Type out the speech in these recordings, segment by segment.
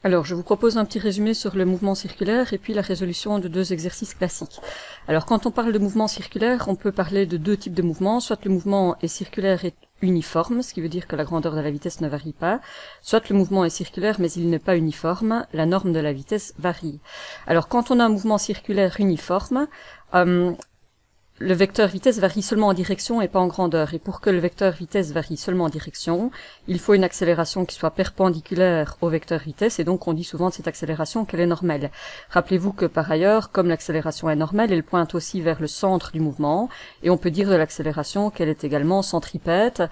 Alors, je vous propose un petit résumé sur le mouvement circulaire et puis la résolution de deux exercices classiques. Alors, quand on parle de mouvement circulaire, on peut parler de deux types de mouvements. Soit le mouvement est circulaire et uniforme, ce qui veut dire que la grandeur de la vitesse ne varie pas. Soit le mouvement est circulaire, mais il n'est pas uniforme. La norme de la vitesse varie. Alors, quand on a un mouvement circulaire uniforme, le vecteur vitesse varie seulement en direction et pas en grandeur. Et pour que le vecteur vitesse varie seulement en direction, il faut une accélération qui soit perpendiculaire au vecteur vitesse, et donc on dit souvent de cette accélération qu'elle est normale. Rappelez-vous que par ailleurs, comme l'accélération est normale, elle pointe aussi vers le centre du mouvement, et on peut dire de l'accélération qu'elle est également centripète,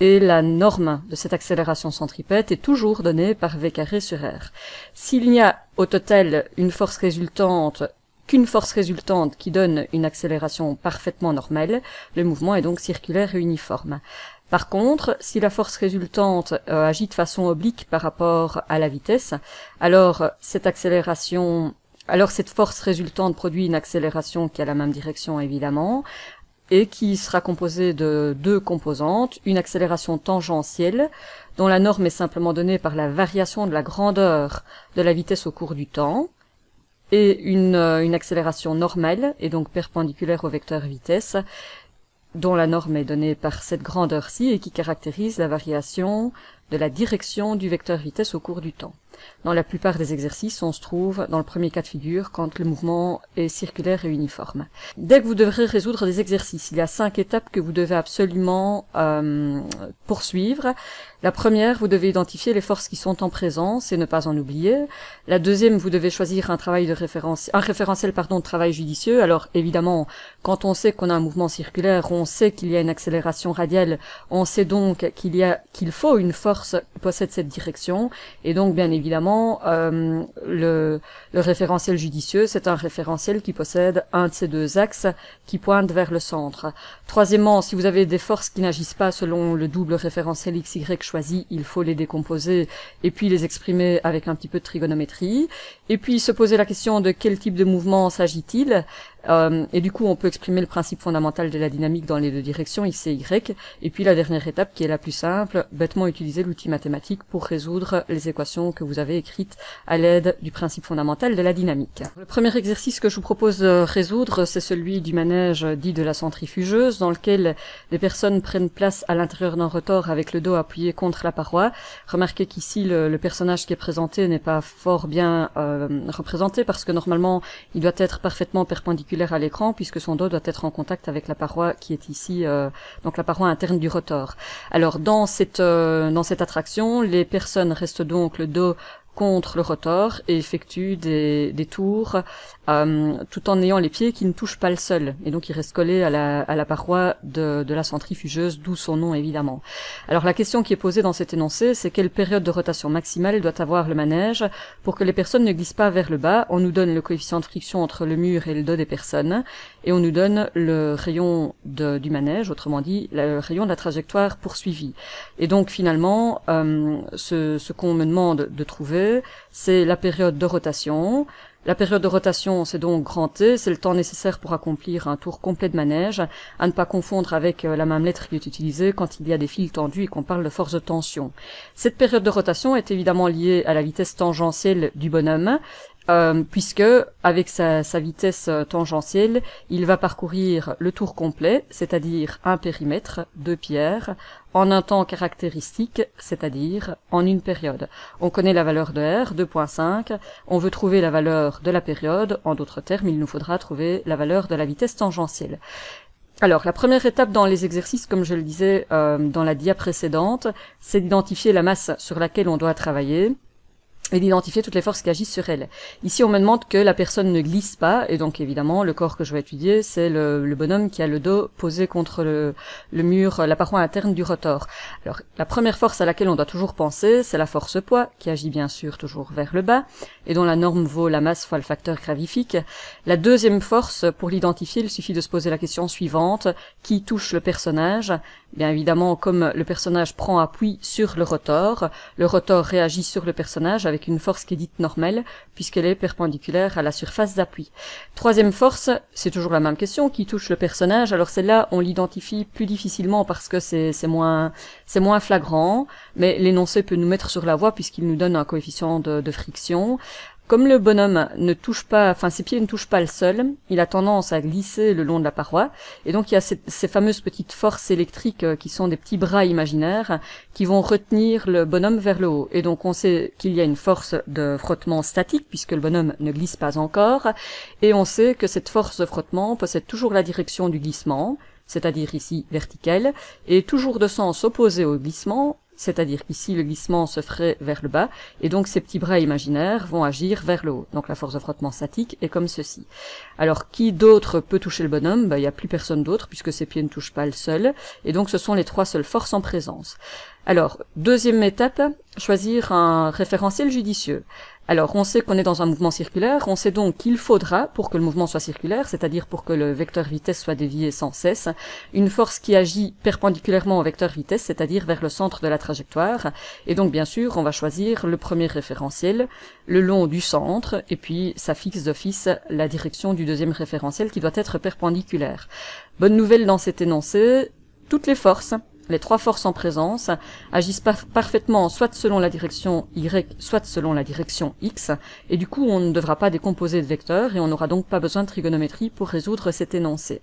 et la norme de cette accélération centripète est toujours donnée par v carré sur r. S'il n'y a au total qu'une force résultante qui donne une accélération parfaitement normale, le mouvement est donc circulaire et uniforme. Par contre, si la force résultante agit de façon oblique par rapport à la vitesse, alors cette force résultante produit une accélération qui a la même direction évidemment, et qui sera composée de deux composantes, une accélération tangentielle, dont la norme est simplement donnée par la variation de la grandeur de la vitesse au cours du temps, et une accélération normale, et donc perpendiculaire au vecteur vitesse, dont la norme est donnée par cette grandeur-ci et qui caractérise la variation de la direction du vecteur vitesse au cours du temps. Dans la plupart des exercices, on se trouve dans le premier cas de figure quand le mouvement est circulaire et uniforme. Dès que vous devrez résoudre des exercices, il y a 5 étapes que vous devez absolument poursuivre. La première, vous devez identifier les forces qui sont en présence et ne pas en oublier. La deuxième, vous devez choisir un référentiel de travail judicieux. Alors évidemment, quand on sait qu'on a un mouvement circulaire, on sait qu'il y a une accélération radiale, on sait donc qu'il faut une force qui possède cette direction, et donc bien évidemment le référentiel judicieux, c'est un référentiel qui possède un de ces deux axes qui pointe vers le centre. Troisièmement, si vous avez des forces qui n'agissent pas selon le double référentiel XY choisi, il faut les décomposer et puis les exprimer avec un petit peu de trigonométrie, et puis se poser la question de quel type de mouvement s'agit-il. Et du coup, on peut exprimer le principe fondamental de la dynamique dans les deux directions, x et y. Et puis la dernière étape, qui est la plus simple, bêtement utiliser l'outil mathématique pour résoudre les équations que vous avez écrites à l'aide du principe fondamental de la dynamique. Le premier exercice que je vous propose de résoudre, c'est celui du manège dit de la centrifugeuse, dans lequel les personnes prennent place à l'intérieur d'un rotor avec le dos appuyé contre la paroi. Remarquez qu'ici, le personnage qui est présenté n'est pas fort bien représenté, parce que normalement, il doit être parfaitement perpendiculaire à l'écran, puisque son dos doit être en contact avec la paroi qui est ici, donc la paroi interne du rotor. Alors dans cette attraction, les personnes restent donc le dos contre le rotor et effectuent des tours tout en ayant les pieds qui ne touchent pas le sol, et donc ils restent collés à la paroi de la centrifugeuse, d'où son nom évidemment. Alors la question qui est posée dans cet énoncé, c'est quelle période de rotation maximale doit avoir le manège pour que les personnes ne glissent pas vers le bas. On nous donne le coefficient de friction entre le mur et le dos des personnes, et on nous donne le rayon du manège, autrement dit le rayon de la trajectoire poursuivie. Et donc finalement, ce qu'on me demande de trouver, c'est la période de rotation. La période de rotation, c'est donc grand T, c'est le temps nécessaire pour accomplir un tour complet de manège, à ne pas confondre avec la même lettre qui est utilisée quand il y a des fils tendus et qu'on parle de force de tension. Cette période de rotation est évidemment liée à la vitesse tangentielle du bonhomme, puisque avec sa vitesse tangentielle, il va parcourir le tour complet, c'est-à-dire un périmètre, 2 pierres, en un temps caractéristique, c'est-à-dire en une période. On connaît la valeur de R, 2.5, on veut trouver la valeur de la période, en d'autres termes, il nous faudra trouver la valeur de la vitesse tangentielle. Alors, la première étape dans les exercices, comme je le disais dans la dia précédente, c'est d'identifier la masse sur laquelle on doit travailler, et d'identifier toutes les forces qui agissent sur elle. Ici, on me demande que la personne ne glisse pas, et donc évidemment, le corps que je vais étudier, c'est le bonhomme qui a le dos posé contre le mur, la paroi interne du rotor. Alors, la première force à laquelle on doit toujours penser, c'est la force poids, qui agit bien sûr toujours vers le bas, et dont la norme vaut la masse fois le facteur gravifique. La deuxième force, pour l'identifier, il suffit de se poser la question suivante: qui touche le personnage? Bien évidemment, comme le personnage prend appui sur le rotor réagit sur le personnage avec avec une force qui est dite normale, puisqu'elle est perpendiculaire à la surface d'appui. Troisième force, c'est toujours la même question, qui touche le personnage. Alors celle-là, on l'identifie plus difficilement parce que c'est moins flagrant, mais l'énoncé peut nous mettre sur la voie puisqu'il nous donne un coefficient de friction. Comme le bonhomme ne touche pas, enfin ses pieds ne touchent pas le sol, il a tendance à glisser le long de la paroi, et donc il y a ces fameuses petites forces électriques qui sont des petits bras imaginaires qui vont retenir le bonhomme vers le haut. Et donc on sait qu'il y a une force de frottement statique puisque le bonhomme ne glisse pas encore, et on sait que cette force de frottement possède toujours la direction du glissement, c'est-à-dire ici verticale, et toujours de sens opposé au glissement, c'est-à-dire qu'ici le glissement se ferait vers le bas, et donc ces petits bras imaginaires vont agir vers le haut. Donc la force de frottement statique est comme ceci. Alors qui d'autre peut toucher le bonhomme? Il n'y a plus personne d'autre, puisque ses pieds ne touchent pas le sol, et donc ce sont les trois seules forces en présence. Alors, deuxième étape, choisir un référentiel judicieux. Alors, on sait qu'on est dans un mouvement circulaire, on sait donc qu'il faudra, pour que le mouvement soit circulaire, c'est-à-dire pour que le vecteur vitesse soit dévié sans cesse, une force qui agit perpendiculairement au vecteur vitesse, c'est-à-dire vers le centre de la trajectoire. Et donc, bien sûr, on va choisir le premier référentiel, le long du centre, et puis ça fixe d'office la direction du deuxième référentiel qui doit être perpendiculaire. Bonne nouvelle dans cet énoncé, toutes les forces, les trois forces en présence, agissent parfaitement soit selon la direction Y, soit selon la direction X, et du coup on ne devra pas décomposer de vecteurs, et on n'aura donc pas besoin de trigonométrie pour résoudre cet énoncé.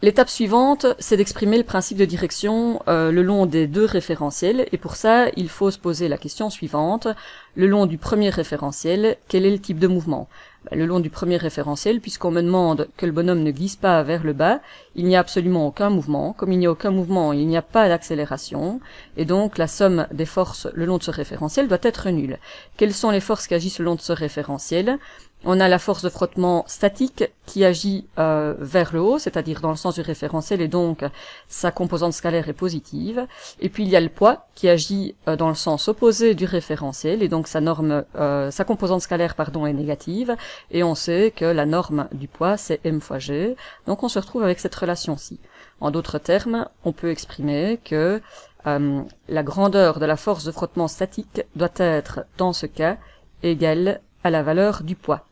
L'étape suivante, c'est d'exprimer le principe de direction le long des deux référentiels, et pour ça, il faut se poser la question suivante. Le long du premier référentiel, quel est le type de mouvement? Le long du premier référentiel, puisqu'on me demande que le bonhomme ne glisse pas vers le bas, il n'y a absolument aucun mouvement. Comme il n'y a aucun mouvement, il n'y a pas d'accélération, et donc la somme des forces le long de ce référentiel doit être nulle. Quelles sont les forces qui agissent le long de ce référentiel? On a la force de frottement statique qui agit vers le haut, c'est-à-dire dans le sens du référentiel, et donc sa composante scalaire est positive. Et puis il y a le poids qui agit dans le sens opposé du référentiel, et donc sa composante scalaire est négative. Et on sait que la norme du poids c'est m fois g, donc on se retrouve avec cette relation-ci. En d'autres termes, on peut exprimer que la grandeur de la force de frottement statique doit être, dans ce cas, égale à la valeur du poids.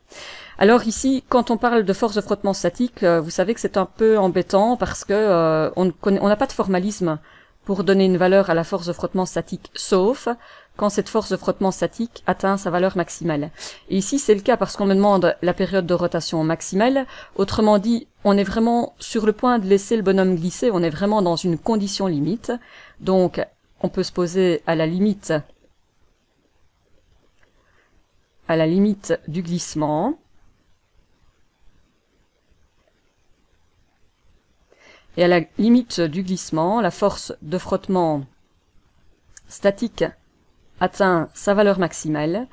Alors ici, quand on parle de force de frottement statique, vous savez que c'est un peu embêtant parce que on n'a pas de formalisme pour donner une valeur à la force de frottement statique, sauf quand cette force de frottement statique atteint sa valeur maximale. Et ici, c'est le cas parce qu'on me demande la période de rotation maximale. Autrement dit, on est vraiment sur le point de laisser le bonhomme glisser, on est vraiment dans une condition limite. Donc, on peut se poser à la limite du glissement. Et à la limite du glissement, la force de frottement statique atteint sa valeur maximale.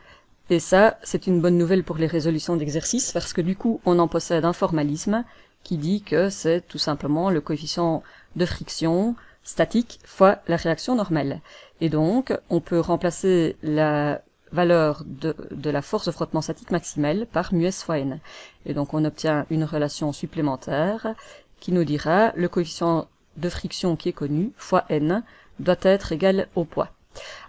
Et ça, c'est une bonne nouvelle pour les résolutions d'exercices, parce que du coup, on en possède un formalisme qui dit que c'est tout simplement le coefficient de friction statique fois la réaction normale. Et donc, on peut remplacer la valeur de la force de frottement statique maximale par μs fois n. Et donc on obtient une relation supplémentaire qui nous dira le coefficient de friction qui est connu fois n doit être égal au poids.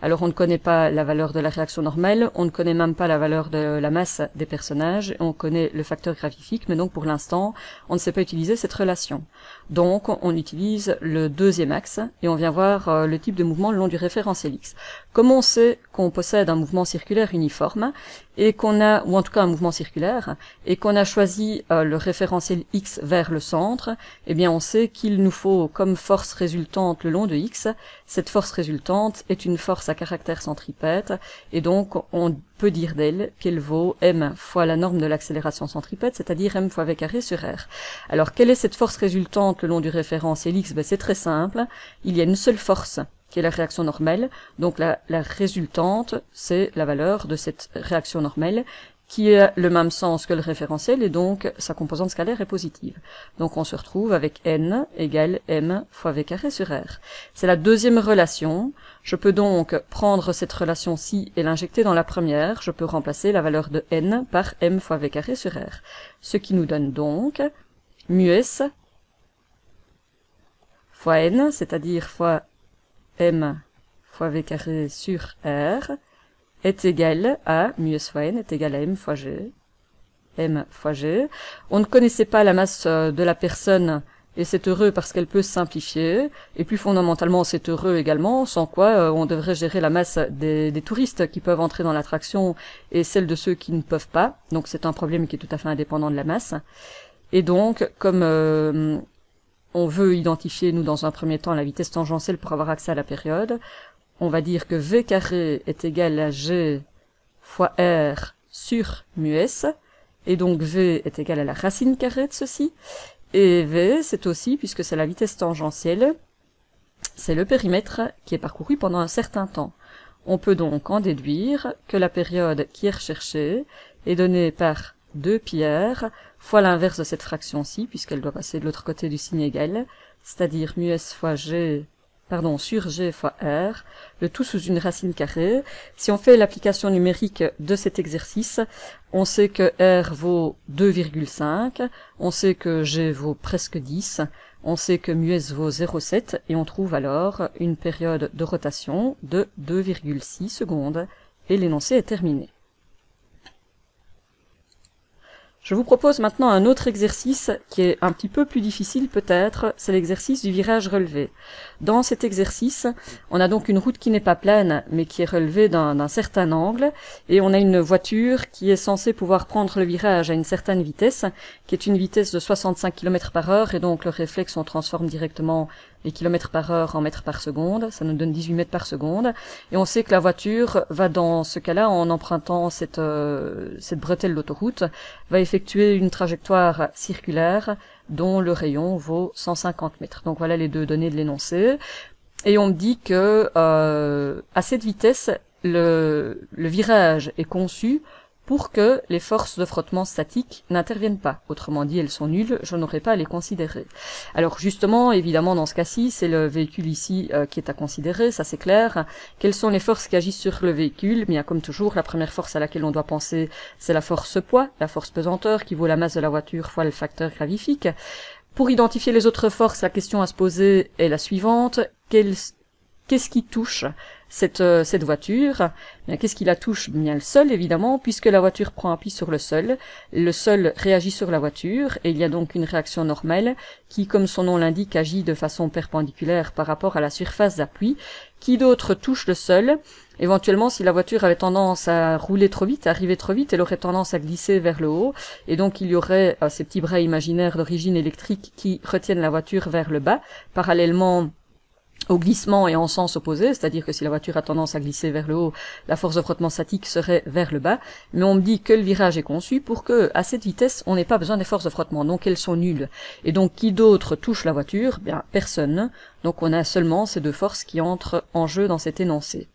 Alors on ne connaît pas la valeur de la réaction normale, on ne connaît même pas la valeur de la masse des personnages, on connaît le facteur gravifique, mais donc pour l'instant on ne sait pas utiliser cette relation. Donc on utilise le deuxième axe et on vient voir le type de mouvement le long du référentiel X. Comme on sait qu'on possède un mouvement circulaire uniforme, et qu'on a, ou en tout cas un mouvement circulaire, et qu'on a choisi le référentiel X vers le centre, eh bien on sait qu'il nous faut comme force résultante le long de X. Cette force résultante est une force à caractère centripète, et donc on peut dire d'elle qu'elle vaut m fois la norme de l'accélération centripète, c'est-à-dire m fois v carré sur r. Alors quelle est cette force résultante le long du référentiel X? C'est très simple, il y a une seule force, qui est la réaction normale, donc la résultante, c'est la valeur de cette réaction normale, qui a le même sens que le référentiel, et donc sa composante scalaire est positive. Donc on se retrouve avec n égale m fois v carré sur r. C'est la deuxième relation. Je peux donc prendre cette relation-ci et l'injecter dans la première. Je peux remplacer la valeur de n par m fois v carré sur r. Ce qui nous donne donc μs fois n, c'est-à-dire fois m fois v carré sur r, est égal à mu s fois n est égal à m fois g. M fois g. On ne connaissait pas la masse de la personne, et c'est heureux parce qu'elle peut se simplifier, et plus fondamentalement c'est heureux également, sans quoi on devrait gérer la masse des touristes qui peuvent entrer dans l'attraction et celle de ceux qui ne peuvent pas, donc c'est un problème qui est tout à fait indépendant de la masse. Et donc, comme on veut identifier, nous, dans un premier temps, la vitesse tangentielle pour avoir accès à la période, on va dire que v carré est égal à g fois r sur mu s, et donc v est égal à la racine carrée de ceci, et v, c'est aussi, puisque c'est la vitesse tangentielle, c'est le périmètre qui est parcouru pendant un certain temps. On peut donc en déduire que la période qui est recherchée est donnée par 2πr fois l'inverse de cette fraction-ci, puisqu'elle doit passer de l'autre côté du signe égal, c'est-à-dire mu s fois g, sur g fois r, le tout sous une racine carrée. Si on fait l'application numérique de cet exercice, on sait que r vaut 2,5, on sait que g vaut presque 10, on sait que mu s vaut 0,7, et on trouve alors une période de rotation de 2,6 secondes, et l'énoncé est terminé. Je vous propose maintenant un autre exercice qui est un petit peu plus difficile peut-être, c'est l'exercice du virage relevé. Dans cet exercice, on a donc une route qui n'est pas plane, mais qui est relevée d'un certain angle, et on a une voiture qui est censée pouvoir prendre le virage à une certaine vitesse, qui est une vitesse de 65 km/h, et donc le réflexe on transforme directement les km/h en mètres par seconde, ça nous donne 18 mètres par seconde, et on sait que la voiture va dans ce cas-là, en empruntant cette bretelle d'autoroute, va effectuer une trajectoire circulaire dont le rayon vaut 150 mètres. Donc voilà les deux données de l'énoncé, et on me dit que à cette vitesse, le virage est conçu pour que les forces de frottement statique n'interviennent pas. Autrement dit, elles sont nulles, je n'aurai pas à les considérer. Alors justement, évidemment, dans ce cas-ci, c'est le véhicule ici qui est à considérer, ça c'est clair. Quelles sont les forces qui agissent sur le véhicule? Bien, comme toujours, la première force à laquelle on doit penser, c'est la force poids, la force pesanteur, qui vaut la masse de la voiture fois le facteur gravifique. Pour identifier les autres forces, la question à se poser est la suivante. Qu'est-ce qui touche cette voiture? Bien, qu'est-ce qui la touche? Bien, le sol, évidemment, puisque la voiture prend appui sur le sol réagit sur la voiture, et il y a donc une réaction normale qui, comme son nom l'indique, agit de façon perpendiculaire par rapport à la surface d'appui. Qui d'autre touche le sol? Éventuellement, si la voiture avait tendance à rouler trop vite, à arriver trop vite, elle aurait tendance à glisser vers le haut, et donc il y aurait ces petits bras imaginaires d'origine électrique qui retiennent la voiture vers le bas, parallèlement au glissement et en sens opposé, c'est-à-dire que si la voiture a tendance à glisser vers le haut, la force de frottement statique serait vers le bas, mais on me dit que le virage est conçu pour que, à cette vitesse, on n'ait pas besoin des forces de frottement, donc elles sont nulles. Et donc, qui d'autre touche la voiture? Bien, personne. Donc on a seulement ces deux forces qui entrent en jeu dans cet énoncé.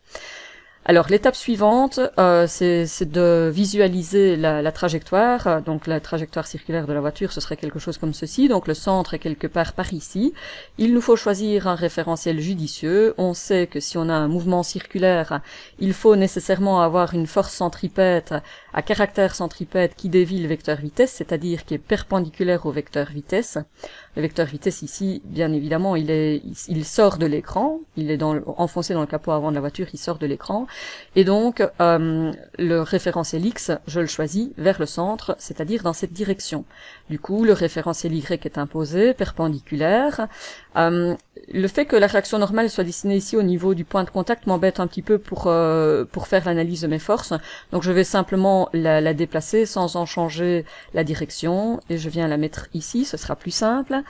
Alors l'étape suivante, c'est de visualiser la trajectoire. Donc la trajectoire circulaire de la voiture, ce serait quelque chose comme ceci. Donc le centre est quelque part par ici. Il nous faut choisir un référentiel judicieux. On sait que si on a un mouvement circulaire, il faut nécessairement avoir une force centripète à caractère centripète qui dévie le vecteur vitesse, c'est-à-dire qui est perpendiculaire au vecteur vitesse. Le vecteur vitesse ici, bien évidemment, il sort de l'écran. Il est enfoncé dans le capot avant de la voiture, il sort de l'écran. Et donc, le référentiel X, je le choisis vers le centre, c'est-à-dire dans cette direction. Du coup, le référentiel Y est imposé, perpendiculaire. Le fait que la réaction normale soit dessinée ici au niveau du point de contact m'embête un petit peu pour faire l'analyse de mes forces. Donc je vais simplement la déplacer sans en changer la direction, et je viens la mettre ici, ce sera plus simple.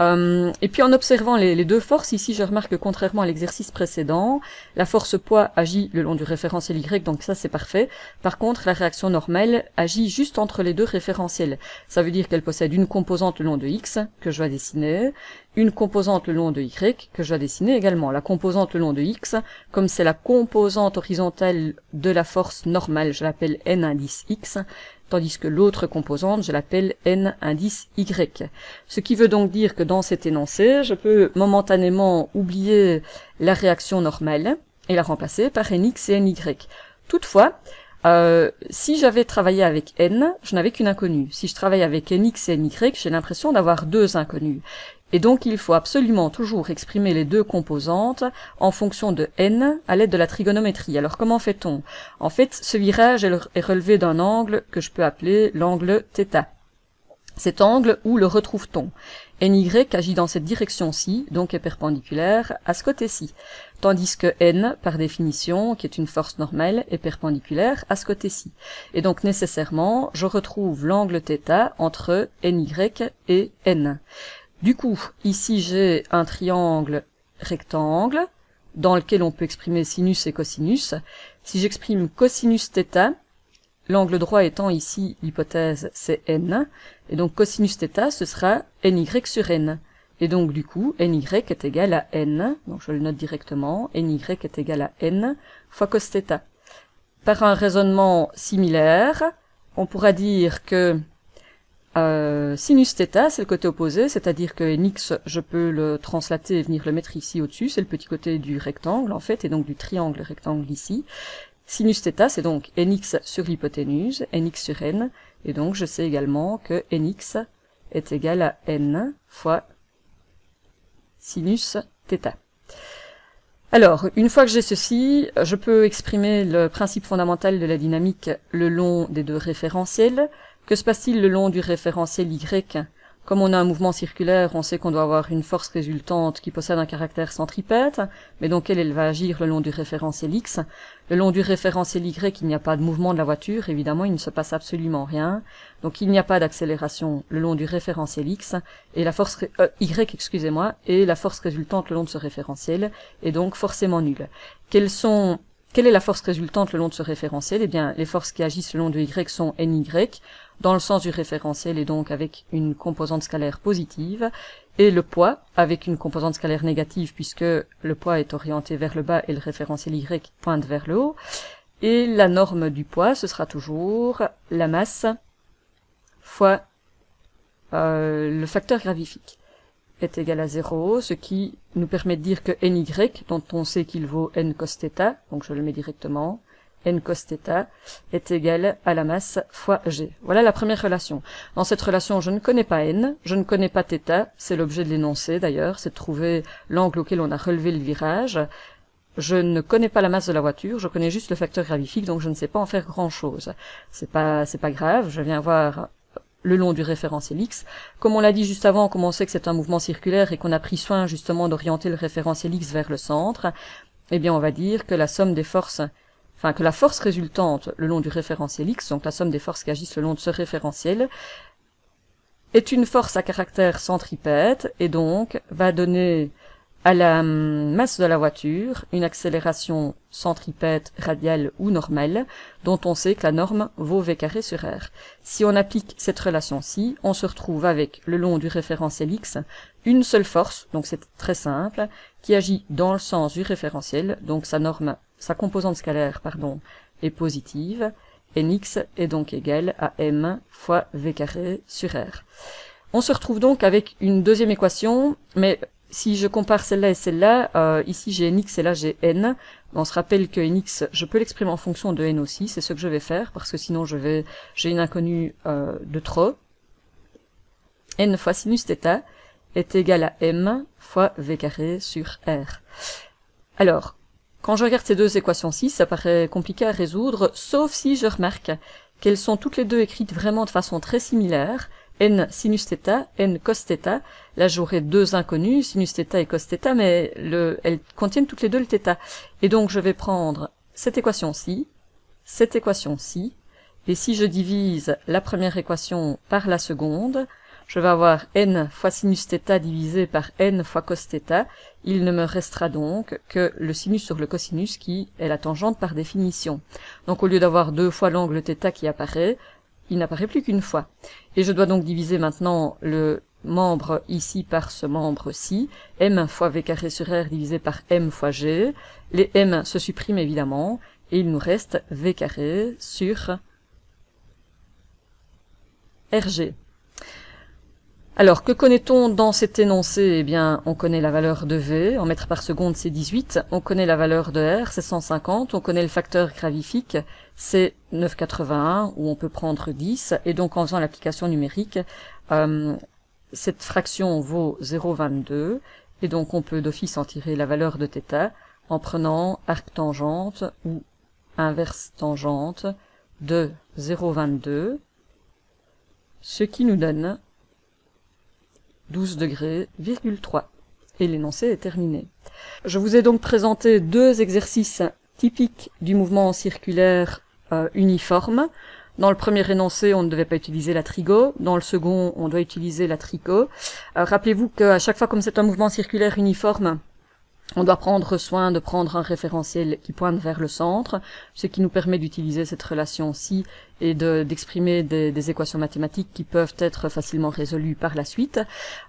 Et puis en observant les deux forces, ici je remarque que contrairement à l'exercice précédent, la force poids agit le long du référentiel Y, donc ça c'est parfait. Par contre, la réaction normale agit juste entre les deux référentiels. Ça veut dire qu'elle possède une composante le long de X, que je dois dessiner, une composante le long de Y, que je dois dessiner également. La composante le long de X, comme c'est la composante horizontale de la force normale, je l'appelle N indice X, tandis que l'autre composante, je l'appelle N indice Y. Ce qui veut donc dire que dans cet énoncé, je peux momentanément oublier la réaction normale et la remplacer par Nx et Ny. Toutefois, si j'avais travaillé avec N, je n'avais qu'une inconnue. Si je travaille avec Nx et Ny, j'ai l'impression d'avoir deux inconnues. Et donc il faut absolument toujours exprimer les deux composantes en fonction de n à l'aide de la trigonométrie. Alors comment fait-on? En fait, ce virage est relevé d'un angle que je peux appeler l'angle θ. Cet angle, où le retrouve-t-on? NY agit dans cette direction-ci, donc est perpendiculaire à ce côté-ci, tandis que N, par définition, qui est une force normale, est perpendiculaire à ce côté-ci. Et donc nécessairement, je retrouve l'angle θ entre NY et N. Du coup, ici j'ai un triangle rectangle, dans lequel on peut exprimer sinus et cosinus. Si j'exprime cosinus θ, l'angle droit étant ici, l'hypothèse, c'est n, et donc cosinus θ, ce sera ny sur n. Et donc du coup, ny est égal à n, donc je le note directement, ny est égal à n fois cos θ. Par un raisonnement similaire, on pourra dire que sinus θ, c'est le côté opposé, c'est-à-dire que nx, je peux le translater et venir le mettre ici au-dessus, c'est le petit côté du rectangle en fait, et donc du triangle rectangle ici. Sinus θ, c'est donc nx sur l'hypoténuse, nx sur n, et donc je sais également que nx est égal à n fois sinus θ. Alors, une fois que j'ai ceci, je peux exprimer le principe fondamental de la dynamique le long des deux référentiels. Que se passe-t-il le long du référentiel y? Comme on a un mouvement circulaire, on sait qu'on doit avoir une force résultante qui possède un caractère centripète, mais donc elle va agir le long du référentiel x. Le long du référentiel y, il n'y a pas de mouvement de la voiture, évidemment, il ne se passe absolument rien. Donc il n'y a pas d'accélération le long du référentiel x, et la force y, excusez-moi, et la force résultante le long de ce référentiel est donc forcément nulle. Quelle est la force résultante le long de ce référentiel? Eh bien, les forces qui agissent le long de y sont ny, dans le sens du référentiel et donc avec une composante scalaire positive, et le poids avec une composante scalaire négative puisque le poids est orienté vers le bas et le référentiel y pointe vers le haut. Et la norme du poids, ce sera toujours la masse fois le facteur gravifique est égal à 0, ce qui nous permet de dire que ny, dont on sait qu'il vaut n cos θ, donc je le mets directement, n cos θ est égal à la masse fois g. Voilà la première relation. Dans cette relation, je ne connais pas n, je ne connais pas θ, c'est l'objet de l'énoncé d'ailleurs, c'est de trouver l'angle auquel on a relevé le virage. Je ne connais pas la masse de la voiture, je connais juste le facteur gravifique, donc je ne sais pas en faire grand-chose. C'est pas grave, je viens voir le long du référentiel x. Comme on l'a dit juste avant, comme on sait que c'est un mouvement circulaire et qu'on a pris soin justement d'orienter le référentiel x vers le centre, eh bien on va dire que la somme des forces, enfin que la force résultante le long du référentiel x, donc la somme des forces qui agissent le long de ce référentiel, est une force à caractère centripète et donc va donner à la masse de la voiture une accélération centripète radiale ou normale, dont on sait que la norme vaut v carré sur r. Si on applique cette relation-ci, on se retrouve avec, le long du référentiel x, une seule force, donc c'est très simple, qui agit dans le sens du référentiel, donc sa composante scalaire, est positive, nx est donc égal à m fois v carré sur r. On se retrouve donc avec une deuxième équation, mais si je compare celle-là et celle-là, ici j'ai nx et là j'ai n. On se rappelle que nx, je peux l'exprimer en fonction de n aussi, c'est ce que je vais faire, parce que sinon j'ai une inconnue de trop. N fois sinus θ est égal à m fois v carré sur r. Alors, quand je regarde ces deux équations-ci, ça paraît compliqué à résoudre, sauf si je remarque qu'elles sont toutes les deux écrites vraiment de façon très similaire, n sinus θ, n cos θ. Là j'aurai deux inconnus, sinus θ et cos θ, mais elles contiennent toutes les deux le θ. Et donc je vais prendre cette équation-ci, et si je divise la première équation par la seconde, je vais avoir n fois sinus θ divisé par n fois cos θ. Il ne me restera donc que le sinus sur le cosinus qui est la tangente par définition. Donc au lieu d'avoir deux fois l'angle θ qui apparaît, il n'apparaît plus qu'une fois. Et je dois donc diviser maintenant le membre ici par ce membre-ci, m fois v carré sur r divisé par m fois g. Les m se suppriment évidemment, et il nous reste v carré sur rg. Alors, que connaît-on dans cet énoncé? Eh bien, on connaît la valeur de V, en mètres par seconde c'est 18, on connaît la valeur de R, c'est 150, on connaît le facteur gravifique, c'est 9,81, où on peut prendre 10, et donc en faisant l'application numérique, cette fraction vaut 0,22, et donc on peut d'office en tirer la valeur de θ en prenant arc-tangente ou inverse tangente de 0,22, ce qui nous donne 12 degrés, 3. Et l'énoncé est terminé. Je vous ai donc présenté deux exercices typiques du mouvement circulaire uniforme. Dans le premier énoncé, on ne devait pas utiliser la trigo. Dans le second, on doit utiliser la trico. Rappelez-vous qu'à chaque fois, comme c'est un mouvement circulaire uniforme, on doit prendre soin de prendre un référentiel qui pointe vers le centre, ce qui nous permet d'utiliser cette relation-ci et d'exprimer des équations mathématiques qui peuvent être facilement résolues par la suite.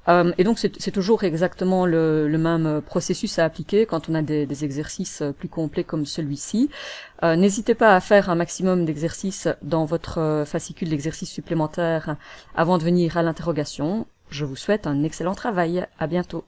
Et donc c'est toujours exactement le même processus à appliquer quand on a des exercices plus complets comme celui-ci. N'hésitez pas à faire un maximum d'exercices dans votre fascicule d'exercices supplémentaires avant de venir à l'interrogation. Je vous souhaite un excellent travail. À bientôt.